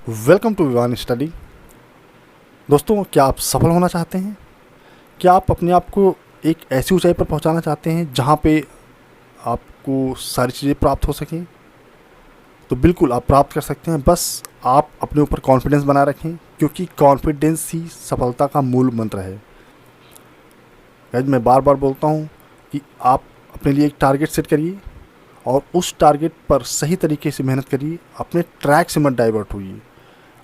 Welcome to Vivaan study. दोस्तों, क्या आप सफल होना चाहते हैं? क्या आप अपने आप को एक ऐसी ऊंचाई पर पहुंचाना चाहते हैं जहां पे आपको सारी चीज़ें प्राप्त हो सकें? तो बिल्कुल आप प्राप्त कर सकते हैं। बस आप अपने ऊपर कॉन्फिडेंस बनाए रखें, क्योंकि कॉन्फिडेंस ही सफलता का मूल मंत्र है। गाइस, मैं बार बार बोलता हूं कि आप अपने लिए एक टारगेट सेट करिए और उस टारगेट पर सही तरीके से मेहनत करिए। अपने ट्रैक से मत डाइवर्ट होइए।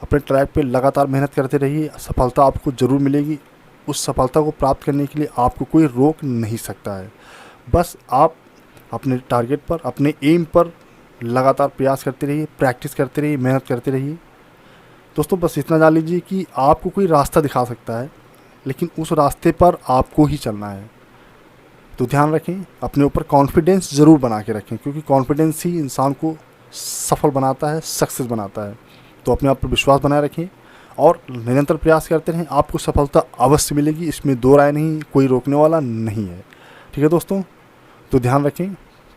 अपने ट्रैक पे लगातार मेहनत करते रहिए। सफलता आपको ज़रूर मिलेगी। उस सफलता को प्राप्त करने के लिए आपको कोई रोक नहीं सकता है। बस आप अपने टारगेट पर, अपने एम पर लगातार प्रयास करते रहिए, प्रैक्टिस करते रहिए, मेहनत करते रहिए। दोस्तों, बस इतना जान लीजिए कि आपको कोई रास्ता दिखा सकता है, लेकिन उस रास्ते पर आपको ही चलना है। तो ध्यान रखें, अपने ऊपर कॉन्फिडेंस ज़रूर बना के रखें, क्योंकि कॉन्फिडेंस ही इंसान को सफल बनाता है, सक्सेस बनाता है। तो अपने आप पर विश्वास बनाए रखें और निरंतर प्रयास करते रहें। आपको सफलता अवश्य मिलेगी, इसमें दो राय नहीं, कोई रोकने वाला नहीं है। ठीक है दोस्तों, तो ध्यान रखें,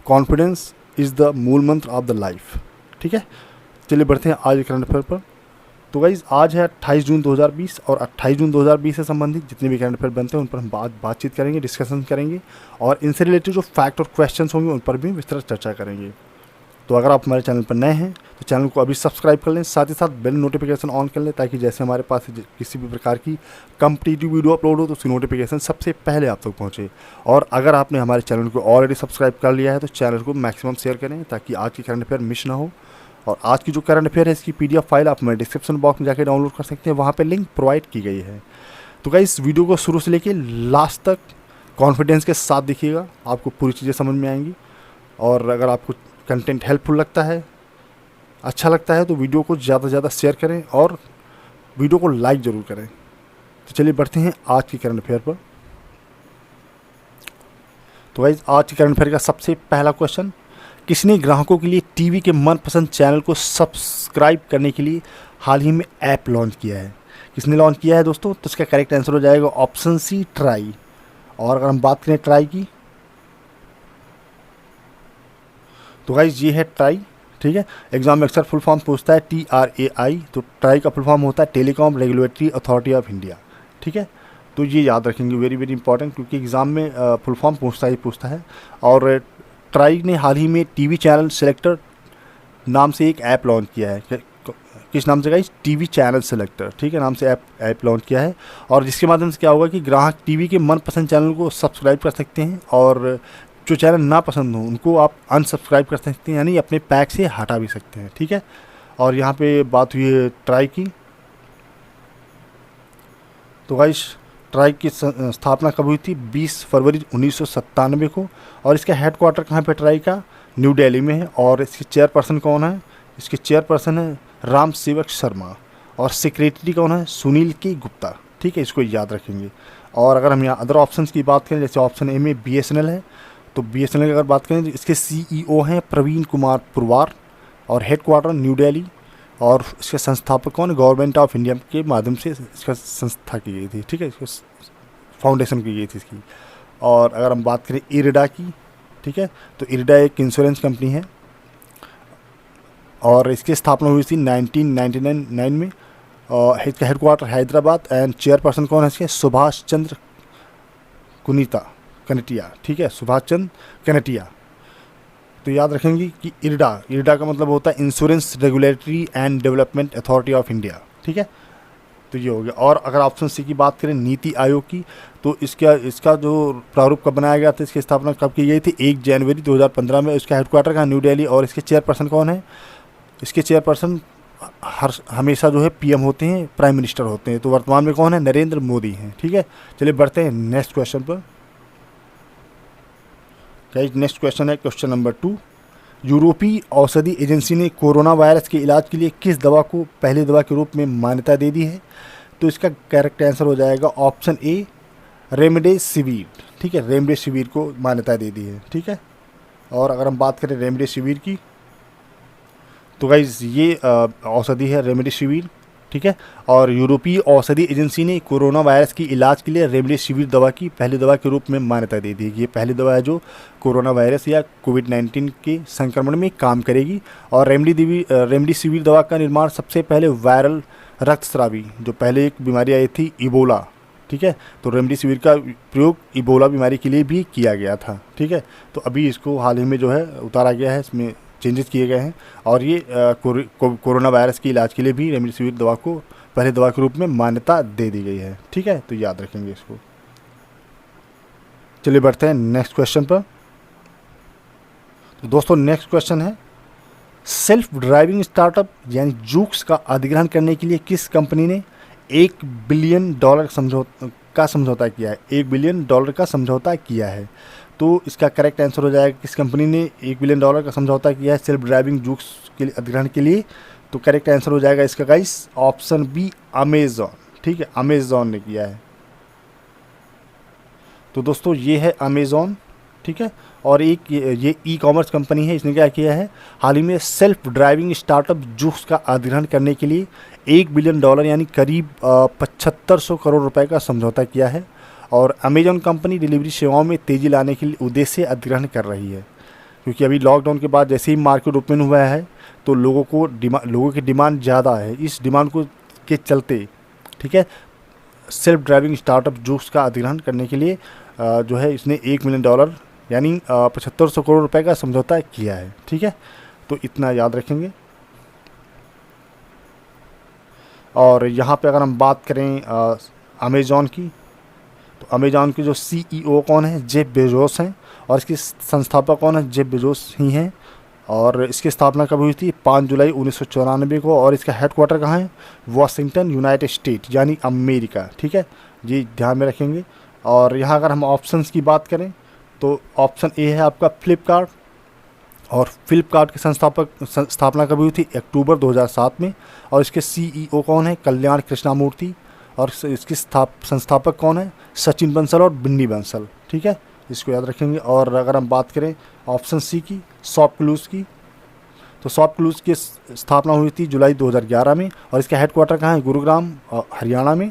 कॉन्फिडेंस इज़ द मूल मंत्र ऑफ द लाइफ। ठीक है, चलिए बढ़ते हैं आज करंट अफेयर पर। तो गाइज़, आज है 28 जून 2020 और 28 जून 2020 से संबंधित जितने भी करंट अफेयर बनते हैं उन पर हम बातचीत करेंगे, डिस्कशन करेंगे और इनसे रिलेटेड जो फैक्ट और क्वेश्चंस होंगे उन पर भी विस्तृत चर्चा करेंगे। तो अगर आप हमारे चैनल पर नए हैं तो चैनल को अभी सब्सक्राइब कर लें, साथ ही साथ बेल नोटिफिकेशन ऑन कर लें, ताकि जैसे हमारे पास किसी भी प्रकार की कॉम्पिटिटिव वीडियो अपलोड हो तो उसकी नोटिफिकेशन सबसे पहले आप तक पहुंचे। और अगर आपने हमारे चैनल को ऑलरेडी सब्सक्राइब कर लिया है तो चैनल को मैक्सिमम शेयर करें, ताकि आज की करंट अफेयर मिस ना हो। और आज की जो करंट अफेयर है इसकी PDF फाइल आप हमारे डिस्क्रिप्शन बॉक्स में जाकर डाउनलोड कर सकते हैं, वहाँ पर लिंक प्रोवाइड की गई है। तो गाइस, इस वीडियो को शुरू से लेकर लास्ट तक कॉन्फिडेंस के साथ देखिएगा, आपको पूरी चीज़ें समझ में आएंगी। और अगर आपको कंटेंट हेल्पफुल लगता है, अच्छा लगता है, तो वीडियो को ज़्यादा से ज़्यादा शेयर करें और वीडियो को लाइक ज़रूर करें। तो चलिए बढ़ते हैं आज की करंट अफेयर पर। तो गाइस, आज की करंट अफेयर का सबसे पहला क्वेश्चन, किसने ग्राहकों के लिए टीवी के मनपसंद चैनल को सब्सक्राइब करने के लिए हाल ही में ऐप लॉन्च किया है? किसने लॉन्च किया है दोस्तों? तो इसका करेक्ट आंसर हो जाएगा ऑप्शन सी, ट्राई। और अगर हम बात करें ट्राई की, तो गाइज ये है ट्राई। ठीक है, एग्जाम में अक्सर फुल फॉर्म पूछता है TRAI, तो ट्राई का फुल फॉर्म होता है telecom regulatory authority of India. ठीक है, तो ये याद रखेंगे, वेरी वेरी इंपॉर्टेंट, क्योंकि एग्ज़ाम में फुल फॉर्म पूछता है। और ट्राई ने हाल ही में टीवी चैनल सेलेक्टर नाम से एक ऐप लॉन्च किया है। किस नाम से गाइज? TV channel selector. ठीक है, नाम से ऐप लॉन्च किया है, और जिसके माध्यम से क्या होगा कि ग्राहक टीवी के मनपसंद चैनल को सब्सक्राइब कर सकते हैं और जो चैनल ना पसंद हो उनको आप अनसब्सक्राइब कर सकते हैं, यानी अपने पैक से हटा भी सकते हैं। ठीक है, और यहाँ पे बात हुई है ट्राई की। तो गाइस, ट्राई की स्थापना कब हुई थी? 20 फरवरी 1997 को। और इसका हेडक्वार्टर कहाँ पे? ट्राई का न्यू दिल्ली में है। और इसके चेयरपर्सन कौन है? इसके चेयरपर्सन है राम सेवक शर्मा, और सेक्रेटरी कौन है? सुनील के गुप्ता। ठीक है, इसको याद रखेंगे। और अगर हम यहाँ अदर ऑप्शंस की बात करें, जैसे ऑप्शन ए में BSNL है, तो BSNL की अगर बात करें तो इसके CEO हैं प्रवीण कुमार पुरवार, और हेडक्वार्टर न्यू दिल्ली। और इसके संस्थापक कौन? गवर्नमेंट ऑफ इंडिया के माध्यम से इसका संस्था की गई थी। ठीक है, इसको फाउंडेशन की गई थी इसकी। और अगर हम बात करें इरिडा की, ठीक है, तो इरिडा एक इंश्योरेंस कंपनी है और इसकी स्थापना हुई थी 1999 में। और इसका हेडक्वार्टर हैदराबाद, एंड चेयरपर्सन कौन है इसके? सुभाष चंद्र कनेटिया। ठीक है, सुभाष चंद्र कनेटिया। तो याद रखेंगे कि इरिडा का मतलब होता है insurance regulatory and development authority of India. ठीक है, तो ये हो गया। और अगर ऑप्शन सी की बात करें, नीति आयोग की, तो इसका जो प्रारूप कब बनाया गया था, इसकी स्थापना कब की गई थी? 1 जनवरी 2015 में। इसका हेडक्वार्टर कहाँ? न्यू दिल्ली। और इसके चेयरपर्सन कौन है? इसके चेयरपर्सन हमेशा जो है PM होते हैं, प्राइम मिनिस्टर होते हैं। तो वर्तमान में कौन है? नरेंद्र मोदी हैं। ठीक है, चलिए बढ़ते हैं नेक्स्ट क्वेश्चन पर। नेक्स्ट क्वेश्चन है क्वेश्चन नंबर 2। यूरोपीय औषधि एजेंसी ने कोरोना वायरस के इलाज के लिए किस दवा को पहली दवा के रूप में मान्यता दे दी है? तो इसका करेक्ट आंसर हो जाएगा ऑप्शन ए, रेमडेसिविर। ठीक है, रेमडेसिविर को मान्यता दे दी है। ठीक है, और अगर हम बात करें रेमडेसिविर की, तो गाइज ये औषधि है रेमडेसिविर। ठीक है, ठीक है। और यूरोपीय औषधि एजेंसी ने कोरोना वायरस की इलाज के लिए रेमडेसिविर दवा की पहली दवा के रूप में मान्यता दे दी है। ये पहली दवा है जो कोरोना वायरस या कोविड-19 के संक्रमण में काम करेगी। और रेमडेसिविर दवा का निर्माण सबसे पहले वायरल रक्तस्रावी, जो पहले एक बीमारी आई थी इबोला, ठीक है, तो रेमडेसिविर का प्रयोग इबोला बीमारी के लिए भी किया गया था, ठीक है। तो अभी इसको हाल ही में जो है उतारा गया है, इसमें चेंजेस किए गए हैं। और ये कोरोना वायरस के इलाज के लिए भी रेमडेसिविर दवा को पहले दवा के रूप में मान्यता दे दी गई है, ठीक है। तो याद रखेंगे इसको। चलिए बढ़ते हैं नेक्स्ट क्वेश्चन पर। तो दोस्तों नेक्स्ट क्वेश्चन है, सेल्फ ड्राइविंग स्टार्टअप यानी जूक्स का अधिग्रहण करने के लिए किस कंपनी ने $1 बिलियन का समझौता किया है? $1 बिलियन का समझौता किया है। तो इसका करेक्ट आंसर हो जाएगा, किस कंपनी ने $1 बिलियन का समझौता किया है सेल्फ ड्राइविंग जूक्स के अधिग्रहण के लिए? तो करेक्ट आंसर हो जाएगा इसका गाइस ऑप्शन बी, अमेज़ॉन, ठीक है, अमेज़ॉन ने किया है। तो दोस्तों ये है अमेज़ॉन, ठीक है। और एक ये ई कॉमर्स कंपनी है, इसने क्या किया है, हाल ही में सेल्फ ड्राइविंग स्टार्टअप जूक्स का अधिग्रहण करने के लिए $1 बिलियन यानी करीब 7500 करोड़ रुपए का समझौता किया है। और अमेज़ॉन कंपनी डिलीवरी सेवाओं में तेज़ी लाने के लिए उद्देश्य से अधिग्रहण कर रही है, क्योंकि अभी लॉकडाउन के बाद जैसे ही मार्केट ओपन हुआ है तो लोगों की डिमांड ज़्यादा है। इस डिमांड को के चलते, ठीक है, सेल्फ ड्राइविंग स्टार्टअप जूक्स का अधिग्रहण करने के लिए जो है इसने $1 मिलियन यानी 7500 करोड़ रुपए का समझौता किया है, ठीक है। तो इतना याद रखेंगे। और यहाँ पे अगर हम बात करें अमेज़ॉन की, तो अमेज़ॉन के जो CEO कौन है, जेफ बेजोस हैं। और इसके संस्थापक कौन है, जेफ बेजोस ही हैं। और इसकी स्थापना कब हुई थी, 5 जुलाई 1994 को। और इसका हेडक्वार्टर कहाँ है, वाशिंगटन, यूनाइटेड स्टेट यानी अमेरिका, ठीक है, जी ध्यान में रखेंगे। और यहाँ अगर हम ऑप्शंस की बात करें तो ऑप्शन ए है आपका फ्लिपकार्ट। और फ्लिपकार्ट के स्थापना कब हुई थी, अक्टूबर 2007 में। और इसके CEO कौन है, कल्याण कृष्णामूर्ति। और इसके संस्थापक कौन है, सचिन बंसल और बिन्नी बंसल, ठीक है, इसको याद रखेंगे। और अगर हम बात करें ऑप्शन सी की, शॉपक्लूज़ की, तो शॉपक्लूज़ की स्थापना हुई थी जुलाई 2011 में। और इसका हेडक्वार्टर कहाँ है, गुरुग्राम, हरियाणा में।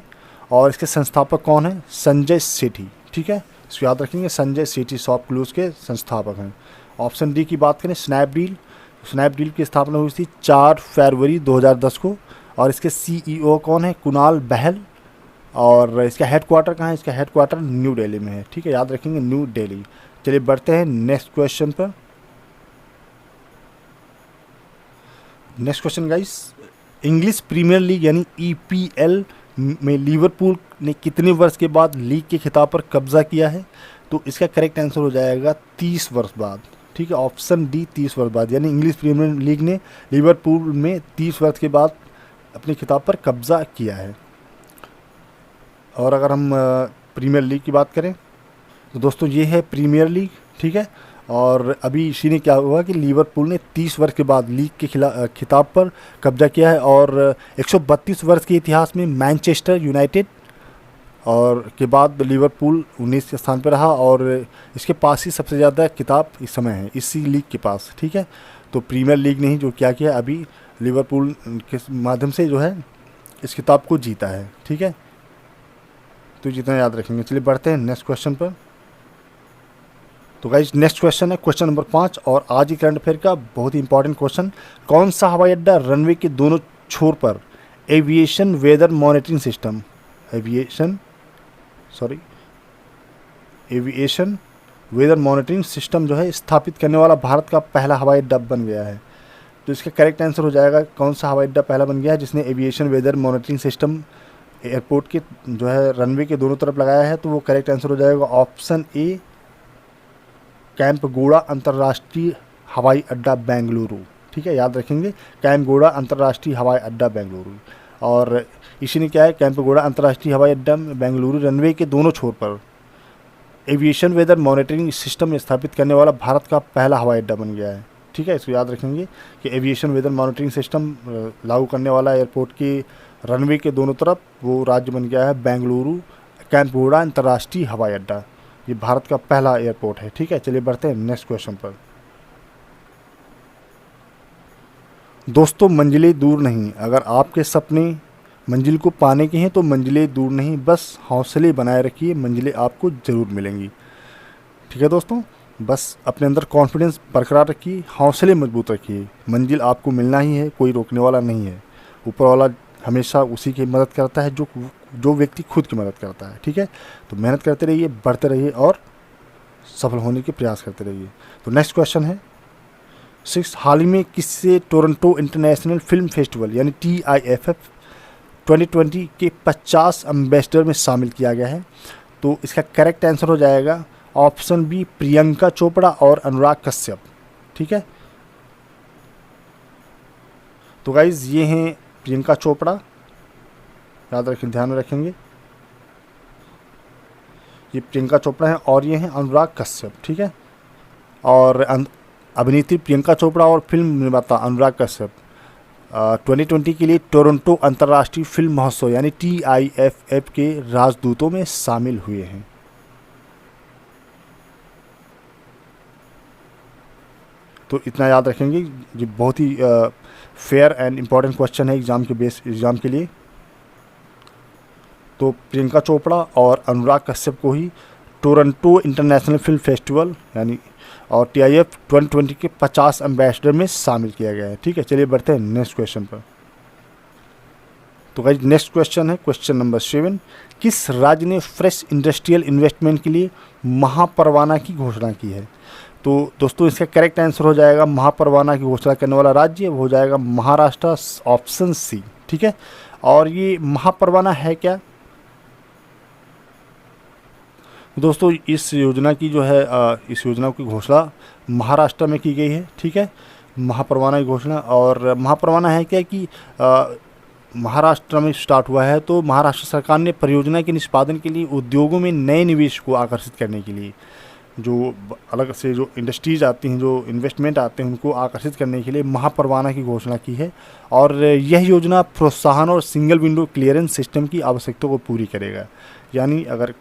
और इसके संस्थापक कौन है, संजय सेठी, ठीक है, इसको याद रखेंगे, संजय सेठी शॉपक्लूज़ के संस्थापक हैं। ऑप्शन डी की बात करें, स्नैपडील की स्थापना हुई थी 4 फरवरी 2010 को। और इसके CEO कौन है, कुणाल बहल। और इसका हेडक्वार्टर कहाँ है, इसका हेडक्वार्टर न्यू दिल्ली में है, ठीक है, याद रखेंगे, न्यू दिल्ली। चलिए बढ़ते हैं नेक्स्ट क्वेश्चन पर। Next question guys, English Premier League यानी EPL में लिवरपूल ने कितने वर्ष के बाद लीग के खिताब पर कब्जा किया है? तो इसका करेक्ट आंसर हो जाएगा 30 वर्ष बाद, ठीक है, ऑप्शन डी 30 वर्ष बाद। यानी इंग्लिश प्रीमियर लीग ने लिवरपूल में 30 वर्ष के बाद अपने खिताब पर कब्जा किया है। और अगर हम प्रीमियर लीग की बात करें तो दोस्तों ये है प्रीमियर लीग, ठीक है। और अभी इसी ने क्या हुआ कि लिवरपूल ने 30 वर्ष के बाद लीग के खिताब पर कब्जा किया है। और 132 वर्ष के इतिहास में मैनचेस्टर यूनाइटेड और के बाद लिवरपूल 19 के स्थान पर रहा। और इसके पास ही सबसे ज़्यादा किताब इस समय है इसी लीग के पास, ठीक है। तो प्रीमियर लीग ने ही जो क्या किया, अभी लिवरपूल के माध्यम से जो है इस किताब को जीता है, ठीक है। तो जितना याद रखेंगे। चलिए बढ़ते हैं नेक्स्ट क्वेश्चन पर। तो गाइस नेक्स्ट क्वेश्चन है क्वेश्चन नंबर 5 और आज की करंट अफेयर का बहुत ही इंपॉर्टेंट क्वेश्चन। कौन सा हवाई अड्डा रनवे के दोनों छोर पर aviation weather monitoring system aviation weather monitoring system जो है स्थापित करने वाला भारत का पहला हवाई अड्डा बन गया है? तो इसका करेक्ट आंसर हो जाएगा कौन सा हवाई अड्डा पहला बन गया है जिसने aviation weather monitoring system airport के जो है रनवे के दोनों तरफ लगाया है? तो वो करेक्ट आंसर हो जाएगा ऑप्शन ए, कैंपगोड़ा अंतर्राष्ट्रीय हवाई अड्डा बेंगलुरु, ठीक है, याद रखेंगे, कैंपगोड़ा अंतर्राष्ट्रीय हवाई अड्डा बेंगलुरु। और इसी ने क्या है, कैंपगोड़ा अंतर्राष्ट्रीय हवाई अड्डा बेंगलुरु रनवे के दोनों छोर पर एविएशन वेदर मॉनिटरिंग सिस्टम स्थापित करने वाला भारत का पहला हवाई अड्डा बन गया है, ठीक है। इसको याद रखेंगे कि एविएशन वेदर मॉनिटरिंग सिस्टम लागू करने वाला एयरपोर्ट के रनवे के दोनों तरफ वो राज्य बन गया है बेंगलुरु कैंपगोड़ा अंतर्राष्ट्रीय हवाई अड्डा। ये भारत का पहला एयरपोर्ट है, ठीक है। चलिए बढ़ते हैं नेक्स्ट क्वेश्चन पर। दोस्तों मंजिलें दूर नहीं, अगर आपके सपने मंजिल को पाने की हैं तो मंजिलें दूर नहीं, बस हौसले बनाए रखिए, मंजिलें आपको ज़रूर मिलेंगी। ठीक है दोस्तों, बस अपने अंदर कॉन्फिडेंस बरकरार रखिए, हौसले मजबूत रखिए, मंजिल आपको मिलना ही है, कोई रोकने वाला नहीं है। ऊपर वाला हमेशा उसी की मदद करता है जो जो व्यक्ति खुद की मदद करता है। ठीक है, तो मेहनत करते रहिए, बढ़ते रहिए और सफल होने के प्रयास करते रहिए। तो नेक्स्ट क्वेश्चन है 6, हाल ही में किससे टोरंटो इंटरनेशनल फिल्म फेस्टिवल यानी TIFF 2020 के 50 एम्बेसडर में शामिल किया गया है? तो इसका करेक्ट आंसर हो जाएगा ऑप्शन बी, प्रियंका चोपड़ा और अनुराग कश्यप। ठीक है, तो गाइज ये हैं प्रियंका चोपड़ा, याद रखें, ध्यान में रखेंगे, ये प्रियंका चोपड़ा हैं और ये हैं अनुराग कश्यप। ठीक है, और अभिनेत्री प्रियंका चोपड़ा और फिल्म निर्माता अनुराग कश्यप 2020 के लिए टोरंटो अंतर्राष्ट्रीय फिल्म महोत्सव यानी TIFF के राजदूतों में शामिल हुए हैं। तो इतना याद रखेंगे, ये बहुत ही फेयर एंड इम्पॉर्टेंट क्वेश्चन है एग्ज़ाम के लिए। तो प्रियंका चोपड़ा और अनुराग कश्यप को ही टोरंटो इंटरनेशनल फिल्म फेस्टिवल यानी और TIFF 2020 के 50 एम्बेसडर में शामिल किया गया है। ठीक है, चलिए बढ़ते हैं नेक्स्ट क्वेश्चन पर। तो गाइस नेक्स्ट क्वेश्चन है क्वेश्चन नंबर 7, किस राज्य ने फ्रेश इंडस्ट्रियल इन्वेस्टमेंट के लिए महापरवाना की घोषणा की है? तो दोस्तों इसका करेक्ट आंसर हो जाएगा, महापरवाना की घोषणा करने वाला राज्य वो हो जाएगा महाराष्ट्र, ऑप्शन सी। ठीक है, और ये महापरवाना है क्या दोस्तों? इस योजना की जो है इस योजना की घोषणा महाराष्ट्र में की गई है। ठीक है, महापरवाना की घोषणा, और महापरवाना है क्या कि महाराष्ट्र में स्टार्ट हुआ है। तो महाराष्ट्र सरकार ने परियोजना के निष्पादन के लिए उद्योगों में नए निवेश को आकर्षित करने के लिए, जो अलग से जो इंडस्ट्रीज आती हैं, जो इन्वेस्टमेंट आते हैं, उनको आकर्षित करने के लिए महापरवाना की घोषणा की है। और यह योजना प्रोत्साहन और सिंगल विंडो क्लियरेंस सिस्टम की आवश्यकता को पूरी करेगा। यानी अगर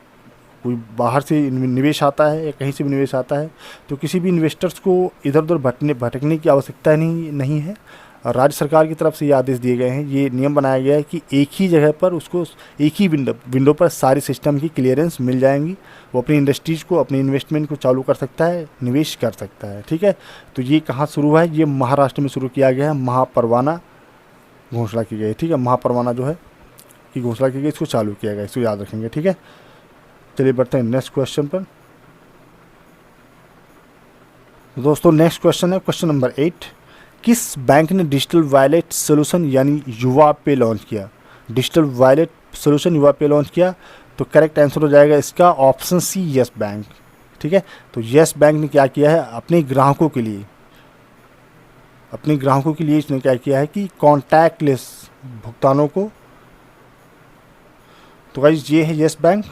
कोई बाहर से निवेश आता है या कहीं से भी निवेश आता है तो किसी भी इन्वेस्टर्स को इधर उधर भटकने की आवश्यकता नहीं है। राज्य सरकार की तरफ से ये आदेश दिए गए हैं, ये नियम बनाया गया है कि एक ही जगह पर उसको एक ही विंडो पर सारी सिस्टम की क्लियरेंस मिल जाएंगी। वो अपनी इंडस्ट्रीज़ को, अपनी इन्वेस्टमेंट को चालू कर सकता है, निवेश कर सकता है। ठीक है, तो ये कहाँ शुरू हुआ है? ये महाराष्ट्र में शुरू किया गया है, महापरवाना घोषणा की गई। ठीक है, महापरवाना जो है की घोषणा की गई, इसको चालू किया गया, इसको याद रखेंगे। ठीक है, चलिए बढ़ते हैं नेक्स्ट क्वेश्चन पर। दोस्तों नेक्स्ट क्वेश्चन है क्वेश्चन नंबर 8, किस बैंक ने डिजिटल वॉलेट सोल्यूशन यानी युवा पे लॉन्च किया? डिजिटल वॉलेट सोल्यूशन युवा पे लॉन्च किया, तो करेक्ट आंसर हो जाएगा इसका ऑप्शन सी, यस बैंक। ठीक है, तो यस बैंक ने क्या किया है अपने ग्राहकों के लिए इसने क्या किया है कि कॉन्टैक्टलेस भुगतानों को, तो गाइस ये है यस बैंक।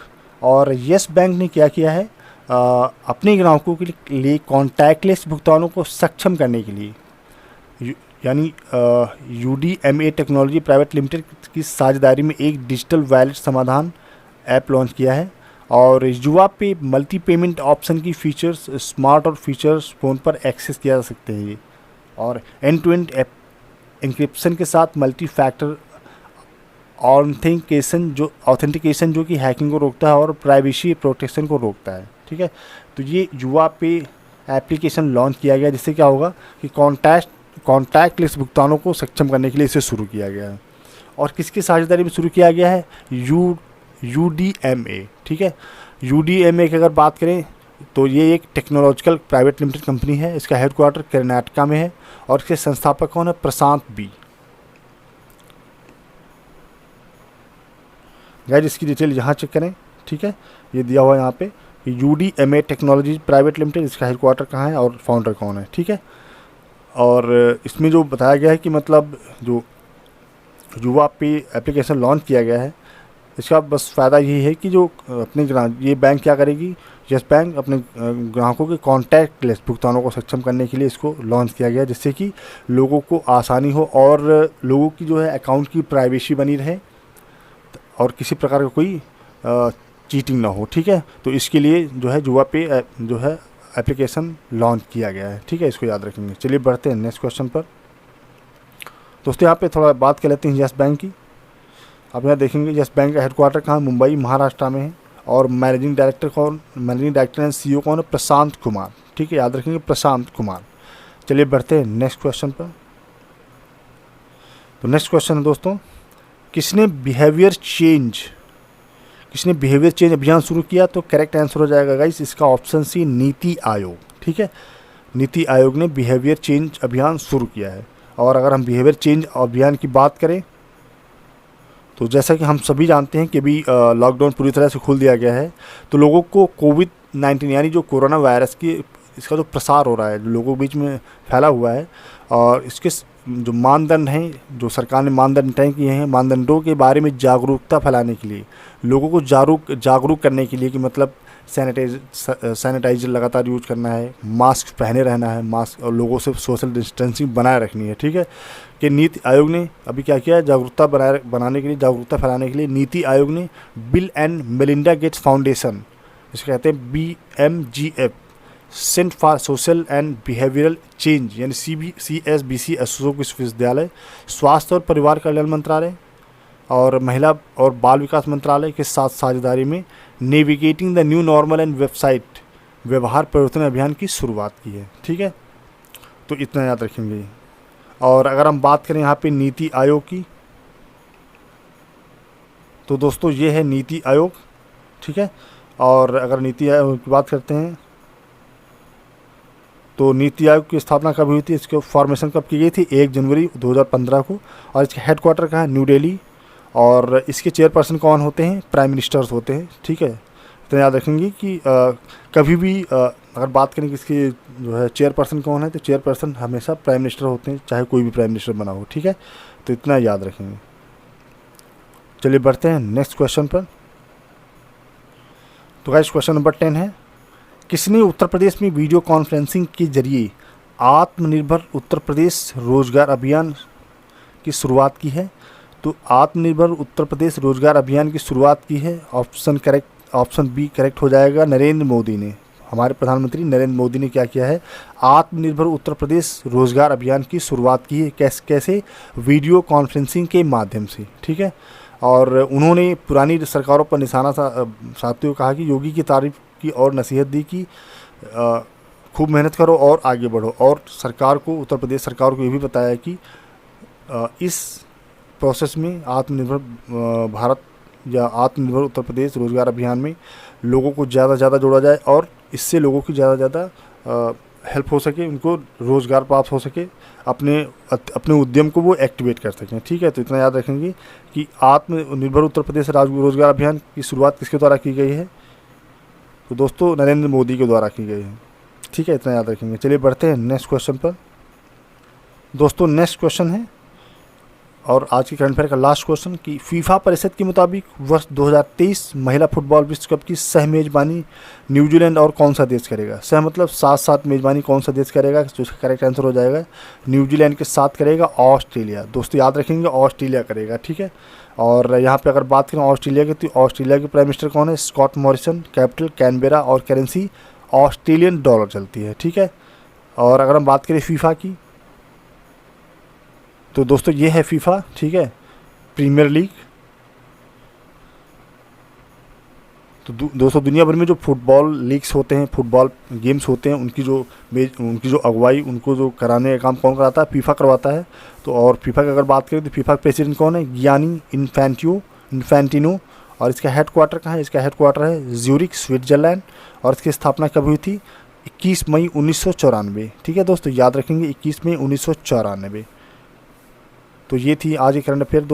और यस बैंक ने क्या किया है अपने ग्राहकों के लिए कॉन्टैक्टलेस भुगतानों को सक्षम करने के लिए यानी UDMA टेक्नोलॉजी प्राइवेट लिमिटेड की साझेदारी में एक डिजिटल वॉलेट समाधान ऐप लॉन्च किया है। और युवा पे मल्टी पेमेंट ऑप्शन की फीचर्स स्मार्ट और फीचर्स फ़ोन पर एक्सेस किया जा सकते हैं ये, और एंड टू एंड एन्क्रिप्शन के साथ मल्टी फैक्टर ऑथेंटिकेशन जो कि हैकिंग को रोकता है और प्राइवेसी प्रोटेक्शन को रोकता है। ठीक है, तो ये युवा पे एप्लीकेशन लॉन्च किया गया, जिससे क्या होगा कि कॉन्टैक्टलेस भुगतानों को सक्षम करने के लिए इसे शुरू किया गया है। और किसकी साझेदारी में शुरू किया गया है? UDMA। ठीक है, UDMA की अगर बात करें तो ये एक टेक्नोलॉजिकल प्राइवेट लिमिटेड कंपनी है, इसका हेडक्वार्टर कर्नाटका में है और इसके संस्थापक कौन है? प्रशांत बी। गाइस इसकी डिटेल यहाँ चेक करें। ठीक है, ये दिया हुआ है यहाँ पे UDMA टेक्नोलॉजी प्राइवेट लिमिटेड, इसका हेडक्वार्टर कहाँ है और फाउंडर कौन है। ठीक है, और इसमें जो बताया गया है कि मतलब जो युवा पे एप्लीकेशन लॉन्च किया गया है, इसका बस फ़ायदा यही है कि जो अपने ये बैंक क्या करेगी, यस बैंक अपने ग्राहकों के कॉन्टैक्टलेस भुगतानों को सक्षम करने के लिए इसको लॉन्च किया गया, जिससे कि लोगों को आसानी हो और लोगों की जो है अकाउंट की प्राइवेसी बनी रहे और किसी प्रकार का कोई चीटिंग ना हो। ठीक है, तो इसके लिए जो है युवा पे जो है एप्लीकेशन लॉन्च किया गया है। ठीक है, इसको याद रखेंगे। चलिए बढ़ते हैं नेक्स्ट क्वेश्चन पर। दोस्तों यहाँ पे थोड़ा बात कर लेते हैं यस बैंक की। आप यहाँ देखेंगे यस बैंक का हेडक्वार्टर कहाँ, मुंबई महाराष्ट्र में है। और मैनेजिंग डायरेक्टर एंड CEO कौन है, प्रशांत कुमार। ठीक है, याद रखेंगे प्रशांत कुमार। चलिए बढ़ते हैं नेक्स्ट क्वेश्चन पर। तो नेक्स्ट क्वेश्चन है दोस्तों, किसने बिहेवियर चेंज अभियान शुरू किया? तो करेक्ट आंसर हो जाएगा गाइस इसका ऑप्शन सी, नीति आयोग। ठीक है, नीति आयोग ने बिहेवियर चेंज अभियान शुरू किया है। और अगर हम बिहेवियर चेंज अभियान की बात करें तो जैसा कि हम सभी जानते हैं कि अभी लॉकडाउन पूरी तरह से खोल दिया गया है, तो लोगों को कोविड-19 यानी जो कोरोना वायरस की इसका जो प्रसार हो रहा है, जो लोगों के बीच में फैला हुआ है, और इसके जो मानदंड हैं, जो सरकार ने मानदंड तय किए हैं, मानदंडों के बारे में जागरूकता फैलाने के लिए, लोगों को जागरूक करने के लिए कि मतलब सैनिटाइजर लगातार यूज करना है, मास्क पहने रहना है, मास्क, और लोगों से सोशल डिस्टेंसिंग बनाए रखनी है। ठीक है, कि नीति आयोग ने अभी क्या किया है, जागरूकता जागरूकता फैलाने के लिए नीति आयोग ने bill and Melinda Gates foundation, जिसे कहते हैं BMGF, centre for social and behavioural change यानी CSBC, अशोक विश्वविद्यालय, स्वास्थ्य और परिवार कल्याण मंत्रालय और महिला और बाल विकास मंत्रालय के साथ साझेदारी में navigating the new normal and website व्यवहार परिवर्तन अभियान की शुरुआत की है। ठीक है, तो इतना याद रखेंगे। और अगर हम बात करें यहाँ पे नीति आयोग की, तो दोस्तों ये है नीति आयोग। ठीक है, और अगर नीति आयोग की बात करते हैं तो नीति आयोग की स्थापना कब हुई थी, इसकी फॉर्मेशन कब की गई थी, 1 जनवरी 2015 को। और इसका हेडक्वार्टर कहाँ है, न्यू दिल्ली। और इसके चेयरपर्सन कौन होते हैं, प्राइम मिनिस्टर्स होते हैं। ठीक है, तो याद रखेंगे कि कभी भी अगर बात करें कि इसकी जो है चेयरपर्सन कौन है, तो चेयरपर्सन हमेशा प्राइम मिनिस्टर होते हैं, चाहे कोई भी प्राइम मिनिस्टर बना हो। ठीक है, तो इतना याद रखेंगे। चलिए बढ़ते हैं नेक्स्ट क्वेश्चन पर। तो गाइस क्वेश्चन नंबर 10 है, किसने उत्तर प्रदेश में वीडियो कॉन्फ्रेंसिंग के जरिए आत्मनिर्भर उत्तर प्रदेश रोजगार अभियान की शुरुआत की है? तो आत्मनिर्भर उत्तर प्रदेश रोजगार अभियान की शुरुआत की है, ऑप्शन बी करेक्ट हो जाएगा, नरेंद्र मोदी ने। हमारे प्रधानमंत्री नरेंद्र मोदी ने क्या किया है, आत्मनिर्भर उत्तर प्रदेश रोजगार अभियान की शुरुआत की है। कैसे? वीडियो कॉन्फ्रेंसिंग के माध्यम से। ठीक है, और उन्होंने पुरानी सरकारों पर निशाना साधते हुए कहा कि योगी की तारीफ की और नसीहत दी कि खूब मेहनत करो और आगे बढ़ो। और सरकार को, उत्तर प्रदेश सरकार को ये भी बताया कि इस प्रोसेस में आत्मनिर्भर भारत या आत्मनिर्भर उत्तर प्रदेश रोजगार अभियान में लोगों को ज़्यादा से ज़्यादा जोड़ा जाए और इससे लोगों की ज़्यादा से ज़्यादा हेल्प हो सके, उनको रोज़गार प्राप्त हो सके, अपने उद्यम को वो एक्टिवेट कर सकें। ठीक है, तो इतना याद रखेंगे कि आत्मनिर्भर उत्तर प्रदेश रोजगार अभियान की शुरुआत किसके द्वारा की गई है? तो दोस्तों नरेंद्र मोदी के द्वारा की गई है। ठीक है, इतना याद रखेंगे। चलिए बढ़ते हैं नेक्स्ट क्वेश्चन पर। दोस्तों नेक्स्ट क्वेश्चन है और आज की करंट अफेयर का लास्ट क्वेश्चन कि फीफा परिषद के मुताबिक वर्ष 2023 महिला फुटबॉल विश्व कप की सह मेजबानी न्यूजीलैंड और कौन सा देश करेगा? सह मतलब साथ मेजबानी कौन सा देश करेगा? तो इसका करेक्ट आंसर हो जाएगा न्यूजीलैंड के साथ करेगा ऑस्ट्रेलिया। दोस्तों याद रखेंगे ऑस्ट्रेलिया करेगा। ठीक है, और यहाँ पे अगर बात करें ऑस्ट्रेलिया की, तो ऑस्ट्रेलिया के प्राइम मिनिस्टर कौन है? Scott Morrison. कैपिटल कैनबेरा और करेंसी ऑस्ट्रेलियन डॉलर चलती है। ठीक है, और अगर हम बात करें फीफा की, तो दोस्तों ये है फीफा। ठीक है, प्रीमियर लीग। तो दोस्तों दुनिया भर में जो फुटबॉल लीग्स होते हैं, फुटबॉल गेम्स होते हैं, उनकी जो अगुवाई, उनको जो कराने का काम कौन कराता है? फीफा करवाता है। तो और फीफा की अगर बात करें तो फीफा प्रेसिडेंट कौन है? Gianni Infantino. और इसका हेडक्वार्टर कहाँ है? इसका हेडक्वार्टर है ज्यूरिख, स्विट्जरलैंड। और इसकी स्थापना कब हुई थी? 21 मई 1994। ठीक है दोस्तों, याद रखेंगे 21 मई 1994। तो ये थी आज की करंट अफेयर दोस्तों।